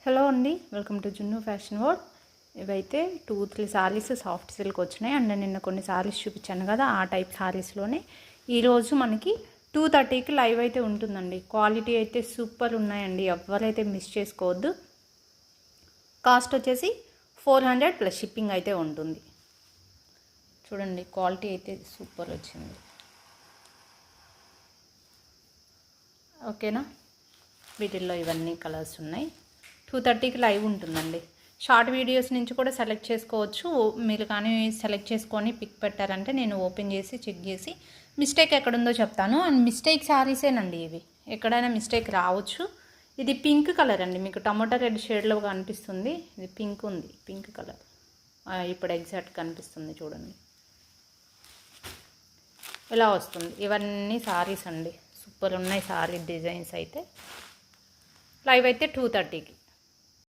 Hello అండి, welcome to జున్ను fashion world. ఇవైతే 2-3 సారీస్ సాఫ్ట్ సిల్క్ వచ్చినాయి అండ్ నిన్న కొన్ని సారీస్ చూపించాను కదా, ఆ టైప్ సారీస్లోనే ఈరోజు మనకి 2:30కి లైవ్ అయితే ఉంటుందండి. క్వాలిటీ అయితే సూపర్ ఉన్నాయండి, ఎవరైతే మిస్ చేసుకోవద్దు. కాస్ట్ వచ్చేసి 400 ప్లస్ షిప్పింగ్ అయితే ఉంటుంది. చూడండి, క్వాలిటీ అయితే సూపర్ వచ్చింది. ఓకేనా, వీటిల్లో ఇవన్నీ కలర్స్ ఉన్నాయి. 2:30కి లైవ్ ఉంటుందండి. షార్ట్ వీడియోస్ నుంచి కూడా సెలెక్ట్ చేసుకోవచ్చు. మీరు కానీ సెలెక్ట్ చేసుకొని పిక్ పెట్టారంటే నేను ఓపెన్ చేసి చెక్ చేసి మిస్టేక్ ఎక్కడుందో చెప్తాను. అండ్ మిస్టేక్ శారీసేనండి ఇవి, ఎక్కడైనా మిస్టేక్ రావచ్చు. ఇది పింక్ కలర్ అండి, మీకు టమాటా రెడ్ షేడ్లో కనిపిస్తుంది. ఇది పింక్ ఉంది, పింక్ కలర్ ఇప్పుడు ఎగ్జాక్ట్ కనిపిస్తుంది చూడండి. ఇలా వస్తుంది. ఇవన్నీ సారీస్ అండి, సూపర్ ఉన్నాయి సారీ డిజైన్స్ అయితే. లైవ్ అయితే 2:30కి.